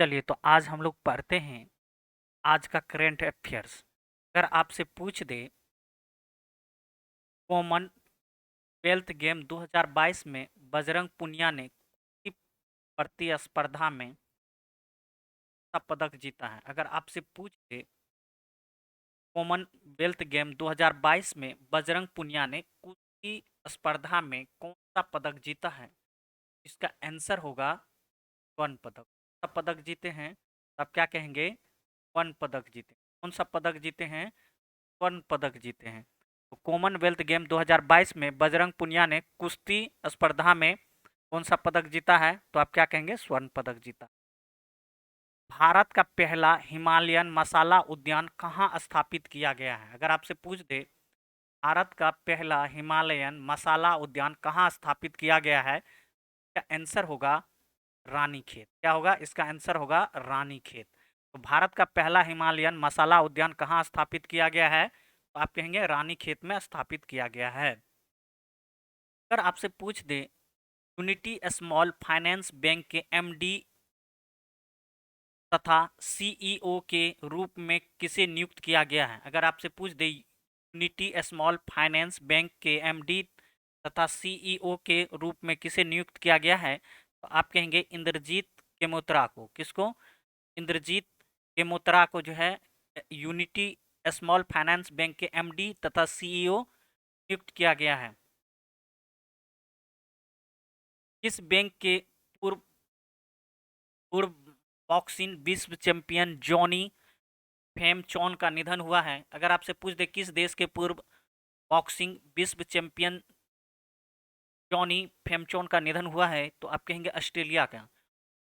चलिए तो आज हम लोग पढ़ते हैं आज का करंट अफेयर्स। अगर आपसे पूछ दे कॉमनवेल्थ गेम 2022 में बजरंग पुनिया ने किस प्रतिस्पर्धा में सा पदक जीता है। अगर आपसे पूछ दे कॉमनवेल्थ गेम 2022 में बजरंग पुनिया ने कुश्ती स्पर्धा में कौन सा पदक जीता है, इसका आंसर होगा स्वर्ण पदक। कौन सा पदक जीते हैं तो आप क्या कहेंगे? स्वर्ण पदक जीते। कौन सा पदक जीते हैं? स्वर्ण पदक जीते हैं। तो कॉमनवेल्थ गेम 2022 में बजरंग पुनिया ने कुश्ती स्पर्धा में कौन सा पदक जीता है तो आप क्या कहेंगे? स्वर्ण पदक जीता। भारत का पहला हिमालयन मसाला उद्यान कहाँ स्थापित किया गया है। अगर आपसे पूछ दे भारत का पहला हिमालयन मसाला उद्यान कहाँ स्थापित किया गया है, इसका आंसर होगा रानीखेत। क्या होगा? इसका आंसर होगा रानीखेत। तो भारत का पहला हिमालयन मसाला उद्यान कहाँ स्थापित किया गया है तो आप कहेंगे रानीखेत में स्थापित किया गया है। अगर आपसे पूछ दे यूनिटी स्मॉल फाइनेंस बैंक के एमडी तथा सीईओ के रूप में किसे नियुक्त किया गया है। अगर आपसे पूछ दे यूनिटी स्मॉल फाइनेंस बैंक के एमडी तथा सीईओ के रूप में किसे नियुक्त किया गया है तो आप कहेंगे इंद्रजीत केमोत्रा को। किसको? इंद्रजीत केमोत्रा को जो है यूनिटी स्मॉल फाइनेंस बैंक के एमडी तथा सीईओ नियुक्त किया गया है। किस बैंक के पूर्व पूर्व बॉक्सिंग विश्व चैंपियन जॉनी फेमचॉन का निधन हुआ है। अगर आपसे पूछ दे किस देश के पूर्व बॉक्सिंग विश्व चैंपियन जॉनी फेमचॉन का निधन हुआ है तो आप कहेंगे ऑस्ट्रेलिया का।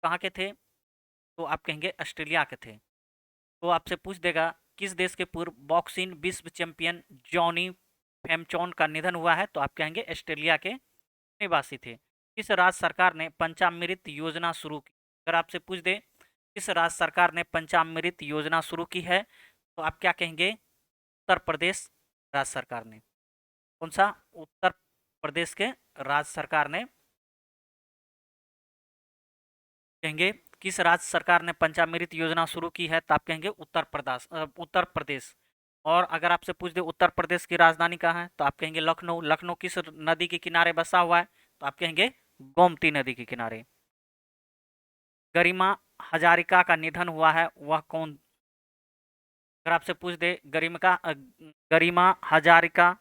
कहाँ के थे तो आप कहेंगे ऑस्ट्रेलिया के थे। तो आपसे पूछ देगा किस देश के पूर्व बॉक्सिंग विश्व चैंपियन जॉनी फेमचॉन का निधन हुआ है तो आप कहेंगे ऑस्ट्रेलिया के निवासी थे। किस राज्य सरकार ने पंचामृत योजना शुरू की। अगर आपसे पूछ दे किस राज्य सरकार ने पंचामृत योजना शुरू की है तो आप क्या कहेंगे? उत्तर प्रदेश राज्य सरकार ने। कौन सा? उत्तर प्रदेश के राज्य सरकार ने। कहेंगे किस राज्य सरकार ने पंचामृत योजना शुरू की है तो आप कहेंगे उत्तर प्रदेश। और अगर आपसे पूछ दे उत्तर प्रदेश की राजधानी कहाँ है तो आप कहेंगे लखनऊ। लखनऊ किस नदी के किनारे बसा हुआ है तो आप कहेंगे गोमती नदी के किनारे। गरिमा हजारिका का निधन हुआ है वह कौन? अगर आपसे पूछ दे गरिमा हजारिका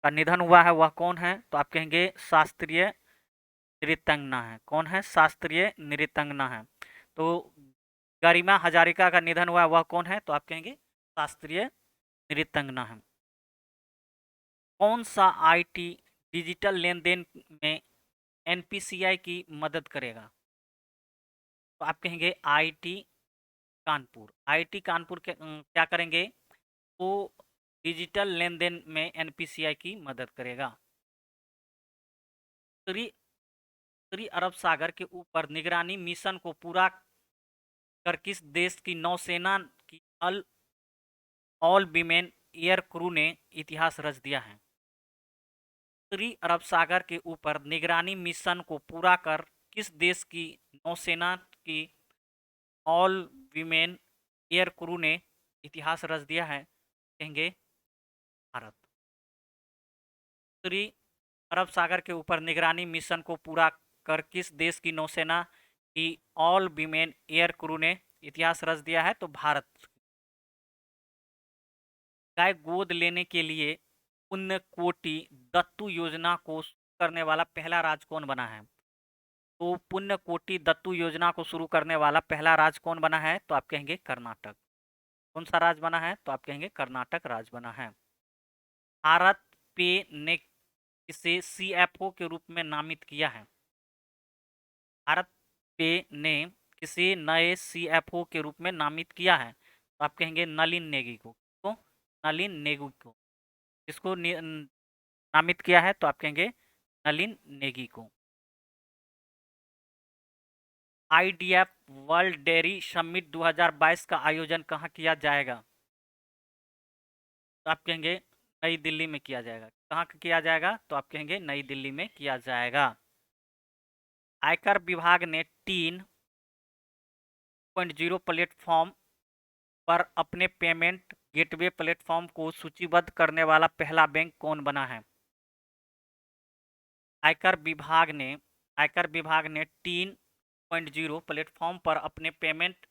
का निधन हुआ है वह कौन है तो आप कहेंगे शास्त्रीय नृत्यांगना है। कौन है? शास्त्रीय नृत्यांगना है। तो गरिमा हजारिका का निधन हुआ है वह कौन है तो आप कहेंगे शास्त्रीय नृत्यांगना है। कौन सा आईटी डिजिटल लेन देन में एनपीसीआई की मदद करेगा तो आप कहेंगे आईटी कानपुर। आईटी कानपुर के क्या करेंगे? वो डिजिटल लेन देन में एनपीसीआई की मदद करेगा। उत्तरी उत्तरी अरब सागर के ऊपर निगरानी मिशन को पूरा कर किस देश की नौसेना की ऑल विमेन एयर क्रू ने इतिहास रच दिया है। उत्तरी अरब सागर के ऊपर निगरानी मिशन को पूरा कर किस देश की नौसेना की ऑल विमेन एयर क्रू ने इतिहास रच दिया है? कहेंगे भारत। उत्तरी अरब सागर के ऊपर निगरानी मिशन को पूरा कर किस देश की नौसेना की ऑल विमेन एयर क्रू ने इतिहास रच दिया है? तो भारत। गाय गोद लेने के लिए पुण्यकोटि दत्तू योजना को करने वाला पहला राज्य कौन बना है? तो पुण्यकोटि दत्तू योजना को शुरू करने वाला पहला राज्य कौन बना है तो आप कहेंगे कर्नाटक। कौन सा राज्य बना है तो आप कहेंगे कर्नाटक राज्य बना है। भारत पे ने इसे सीएफओ के रूप में नामित किया है। भारत पे ने किसी नए सीएफओ के रूप में नामित किया है तो आप कहेंगे नलिन नेगी को। तो नलिन नेगी को किसको नामित किया है तो आप कहेंगे नलिन नेगी को। आईडीएफ वर्ल्ड डेयरी समिट 2022 का आयोजन कहाँ किया जाएगा तो आप कहेंगे नई दिल्ली में किया जाएगा। कहाँ किया जाएगा तो आप कहेंगे नई दिल्ली में किया जाएगा। आयकर विभाग ने टीन 2.0 प्लेटफॉर्म पर अपने पेमेंट गेटवे प्लेटफॉर्म को सूचीबद्ध करने वाला पहला बैंक कौन बना है? आयकर विभाग ने 3.0 प्लेटफॉर्म पर अपने पेमेंट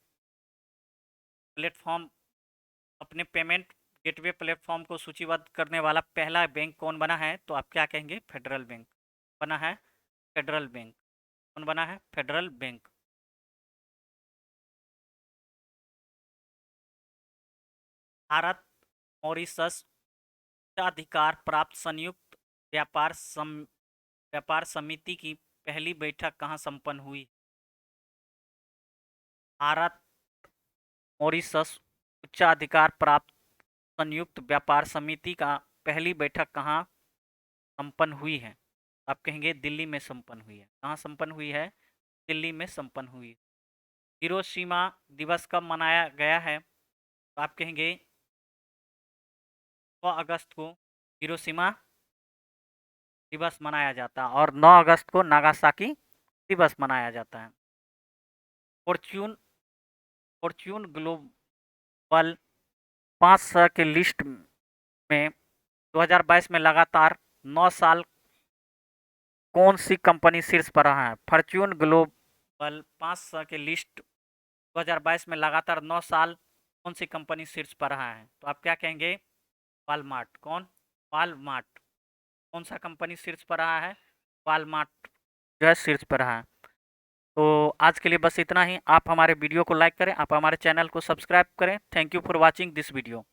गेटवे प्लेटफॉर्म को सूचीबद्ध करने वाला पहला बैंक कौन बना है? तो आप क्या कहेंगे? फेडरल बैंक बना है। फेडरल बैंक कौन बना है? Federal bank. भारत मॉरिशस उच्चाधिकार प्राप्त संयुक्त व्यापार समिति की पहली बैठक कहाँ संपन्न हुई? भारत मॉरिशस उच्चाधिकार प्राप्त संयुक्त व्यापार समिति का पहली बैठक कहाँ संपन्न हुई है? आप कहेंगे दिल्ली में संपन्न हुई है। कहाँ संपन्न हुई है? दिल्ली में संपन्न हुई। हिरोशिमा दिवस कब मनाया गया है? तो आप कहेंगे 9 अगस्त को हिरोशिमा दिवस मनाया जाता है और 9 अगस्त को नागासाकी दिवस मनाया जाता है। फॉर्च्यून ग्लोबल 500 के लिस्ट में 2022 में लगातार 9 साल कौन सी कंपनी शीर्ष पर रहा है? फॉर्च्यून ग्लोबल 500 के लिस्ट 2022 में लगातार 9 साल कौन सी कंपनी शीर्ष पर रहा है? तो आप क्या कहेंगे? वालमार्ट। कौन? वालमार्ट। कौन सा कंपनी शीर्ष पर रहा है? वालमार्ट जो है शीर्ष पर रहा है। तो आज के लिए बस इतना ही। आप हमारे वीडियो को लाइक करें, आप हमारे चैनल को सब्सक्राइब करें। Thank you for watching this video.